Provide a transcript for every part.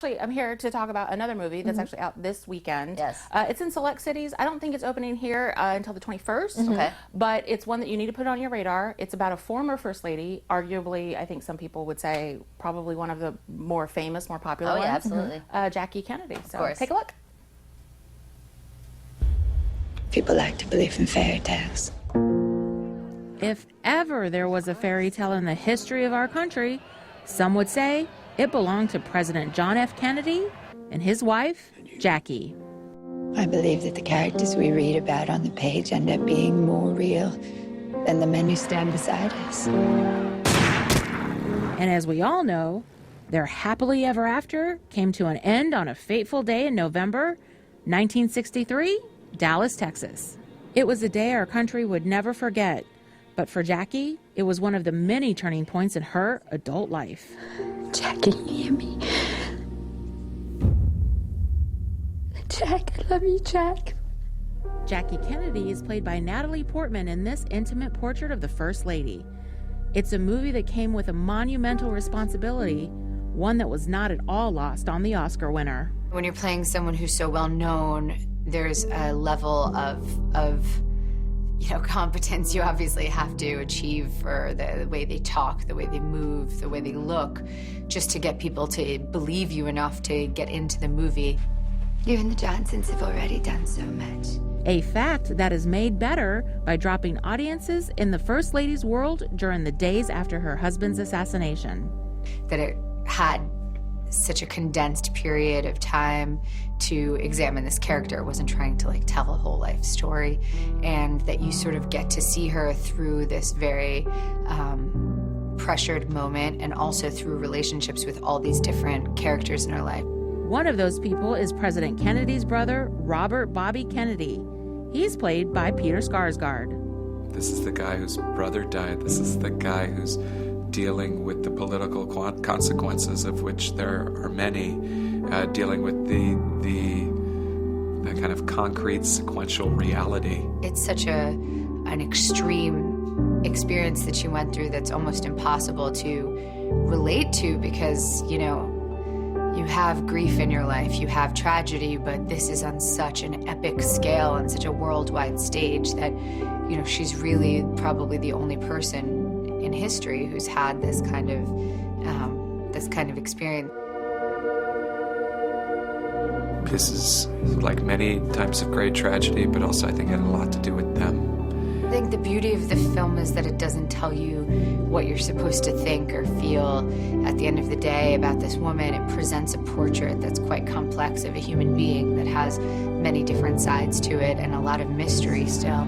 Actually, I'm here to talk about another movie that's actually out this weekend. Yes. It's in select cities. I don't think it's opening here until the 21st. Okay. But it's one that you need to put on your radar. It's about a former First Lady, arguably, I think some people would say, probably one of the more famous, more popular ones. Oh, yeah, absolutely. Jackie Kennedy. So course. take a look. People like to believe in fairy tales. If ever there was a fairy tale in the history of our country, some would say it belonged to President John F. Kennedy and his wife, Jackie. I believe that the characters we read about on the page end up being more real than the men who stand beside us. And as we all know, their happily ever after came to an end on a fateful day in November 1963, Dallas, Texas. It was a day our country would never forget, but for Jackie, it was one of the many turning points in her adult life. Jack, can you hear me? Jack, I love you, Jack. Jackie Kennedy is played by Natalie Portman in this intimate portrait of the First Lady. It's a movie that came with a monumental responsibility, one that was not at all lost on the Oscar winner. When you're playing someone who's so well known, there's a level of competence you obviously have to achieve for the way they talk, the way they move, the way they look, just to get people to believe you enough to get into the movie. You and the Johnsons have already done so much. A fact that is made better by dropping audiences in the First Lady's world during the days after her husband's assassination. That it had such a condensed period of time to examine this character. It wasn't trying to tell a whole life story, and that you sort of get to see her through this very pressured moment, and also through relationships with all these different characters in her life. One of those people is President Kennedy's brother, Robert Bobby Kennedy. He's played by Peter Skarsgård. This is the guy whose brother died. This is the guy who's dealing with the political consequences, of which there are many, dealing with the kind of concrete sequential reality. It's such an extreme experience that she went through that's almost impossible to relate to, because, you have grief in your life, you have tragedy, but this is on such an epic scale and such a worldwide stage that, she's really probably the only person in history who's had this kind of experience. This is like many types of great tragedy, but also I think it had a lot to do with them. I think the beauty of the film is that it doesn't tell you what you're supposed to think or feel at the end of the day about this woman. It presents a portrait that's quite complex of a human being that has many different sides to it and a lot of mystery still.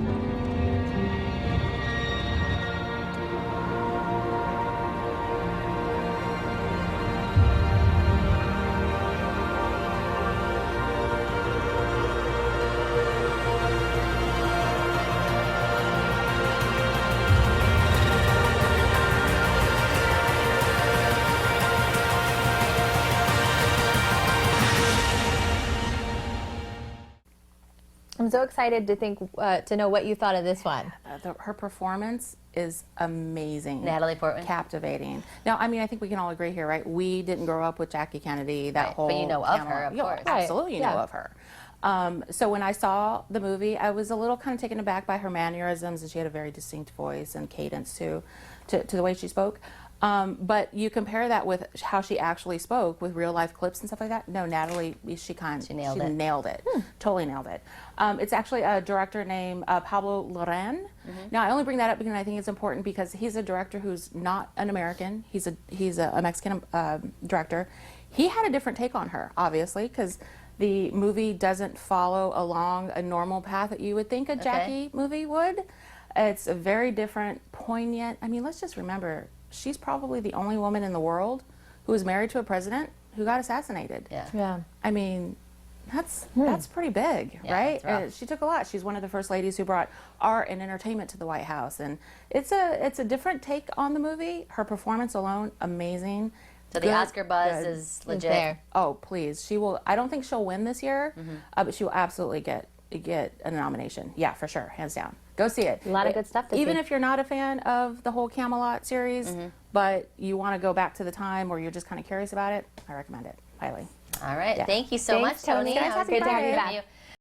I'm so excited to know what you thought of this one. Her performance is amazing. Natalie Portman. Captivating. Now, I think we can all agree here, right? We didn't grow up with Jackie Kennedy, that Right, whole... but you know of her, of course. Absolutely, you Right, know yeah. of her. So when I saw the movie, I was a little kind of taken aback by her mannerisms, and she had a very distinct voice and cadence to the way she spoke. But you compare that with how she actually spoke with real life clips and stuff like that. No, Natalie, she nailed it. Totally nailed it. It's actually a director named Pablo Larraín. Now, I only bring that up because I think it's important, because he's a director who's not an American. He's a Mexican director. He had a different take on her, obviously, because the movie doesn't follow along a normal path that you would think a Jackie movie would. It's a very different, poignant. Let's just remember, she's probably the only woman in the world who was married to a president who got assassinated. Yeah. That's pretty big, Yeah, right? that's rough. She took a lot. She's one of the first ladies who brought art and entertainment to the White House, and it's a different take on the movie. Her performance alone, amazing. So the Oscar buzz is legit. There. Oh, please. She will. I don't think she'll win this year, but she will absolutely get a nomination. Yeah, for sure, hands down. Go see it. A lot of good stuff this Even week. if you're not a fan of the whole Camelot series, but you want to go back to the time, or you're just kind of curious about it, I recommend it highly. All right. Yeah. Thank you so Thanks, much, Toni. Toni. That was Good to have you great back. interview.